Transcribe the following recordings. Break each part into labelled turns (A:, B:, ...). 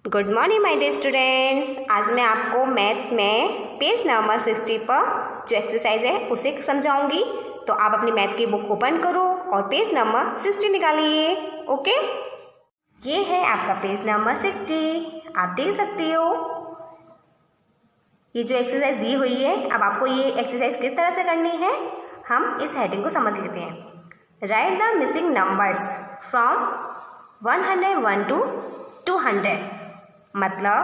A: Good morning my dear students. आज मैं आपको मैथ में पेज नंबर 60 पर जो एक्सरसाइज है उसे समझाऊंगी। तो आप अपनी मैथ की बुक ओपन करो और पेज नंबर 60 निकालिए। ओके, ये है आपका पेज नंबर 60। आप देख सकते हो ये जो एक्सरसाइज दी हुई है। अब आपको ये एक्सरसाइज किस तरह से करनी है, हम इस हेडिंग को समझ लेते हैं। Right the missing numbers from 101 to 200। मतलब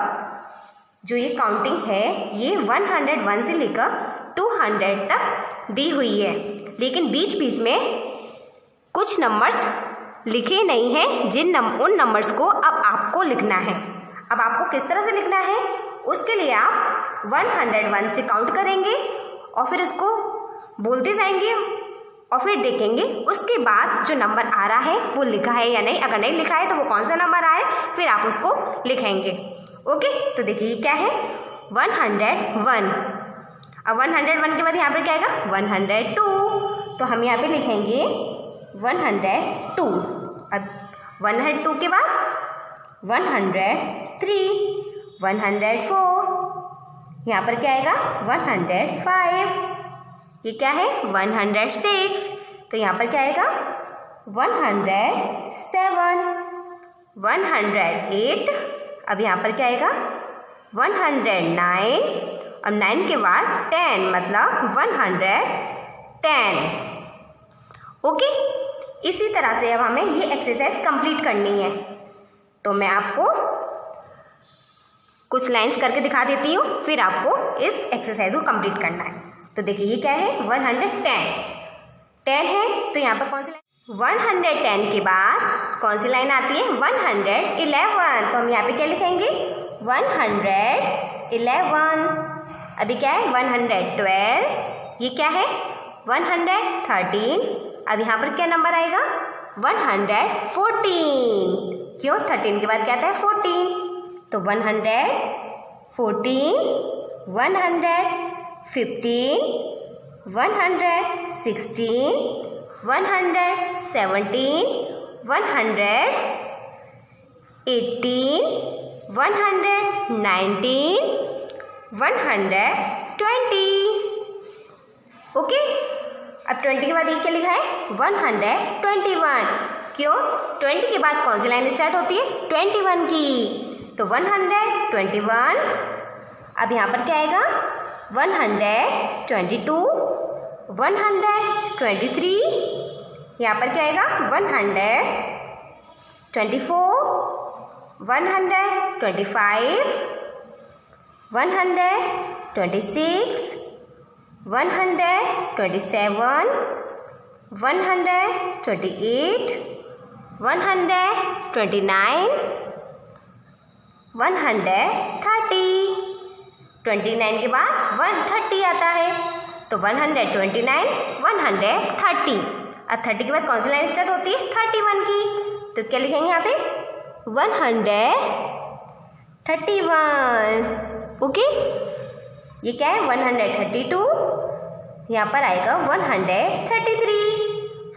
A: जो ये काउंटिंग है ये 101 से लेकर 200 तक दी हुई है, लेकिन बीच बीच में कुछ नंबर्स लिखे नहीं हैं उन नंबर्स को अब आपको लिखना है। अब आपको किस तरह से लिखना है, उसके लिए आप 101 से काउंट करेंगे और फिर उसको बोलते जाएंगे और फिर देखेंगे उसके बाद जो नंबर आ रहा है वो लिखा है या नहीं। अगर नहीं लिखा है तो वो कौन सा नंबर आए फिर आप उसको लिखेंगे। ओके, तो देखिए क्या है 101। अब 101 के बाद यहाँ पर क्या आएगा 102। तो हम यहाँ पे लिखेंगे 102। अब 102 के बाद 103, 104, यहाँ पर क्या आएगा 105। ये क्या है 106। तो यहाँ पर क्या आएगा 107, 108। अब यहाँ पर क्या आएगा 109 और 9 के बाद 10 मतलब 110। ओके, इसी तरह से अब हमें ये एक्सरसाइज कंप्लीट करनी है। तो मैं आपको कुछ लाइंस करके दिखा देती हूँ, फिर आपको इस एक्सरसाइज को कंप्लीट करना है। तो देखिए ये क्या है 110 है। तो यहाँ पर कौन सी लाइन 110 के बाद कौन सी लाइन आती है 111। तो हम यहाँ पे क्या लिखेंगे 111। अभी क्या है 112। ये क्या है 113। अब यहाँ पर क्या नंबर आएगा 114। क्यों 13 के बाद क्या आता है 14। तो 114, 115, 116, 117, 118, 119, 120। ओके, अब 20 के बाद ये क्या लिखा है 121। क्यों 20 के बाद कौन सी लाइन स्टार्ट होती है 21 की। तो 121। अब यहाँ पर क्या आएगा 122, 123। यहाँ पर क्या आएगा 124, 125, 126, 127, 128, 129, 130। 29 के बाद 130 आता है। तो 129, 130। अब 30 के बाद कौन सी लाइन स्टार्ट होती है 31 की। तो क्या लिखेंगे यहाँ पे 131। ओके, ये क्या है 132। यहाँ पर आएगा 133,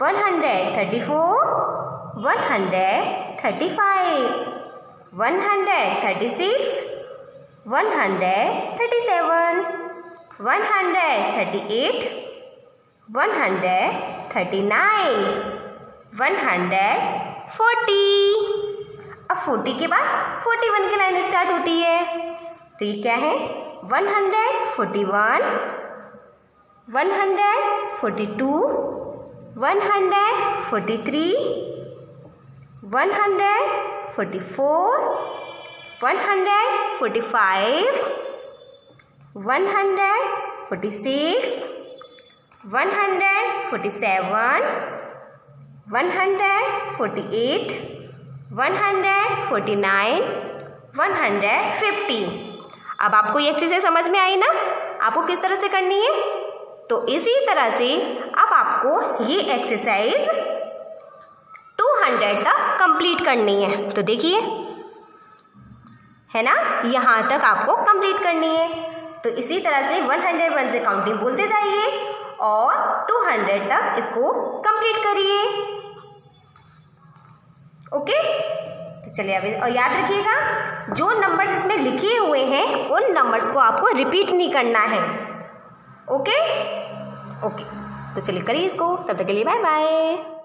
A: 134, 135, 136, 137, 138, 139, 140। अब 40 के बाद 41 की लाइन स्टार्ट होती है। तो ये क्या है 141, 142, 143, 144, 145, 146, 147, 148, 149, 150। अब आपको ये एक्सरसाइज समझ में आई ना, आपको किस तरह से करनी है। तो इसी तरह से अब आपको ये एक्सरसाइज 200 तक कंप्लीट करनी है। तो देखिए है ना, यहाँ तक आपको कंप्लीट करनी है। तो इसी तरह से 101 से काउंटिंग बोलते जाइए और 200 तक इसको कंप्लीट करिए। ओके, तो चलिए अभी और याद रखिएगा जो नंबर्स इसमें लिखे हुए हैं उन नंबर्स को आपको रिपीट नहीं करना है। ओके, तो चलिए करिए इसको। तब तक के लिए बाय बाय।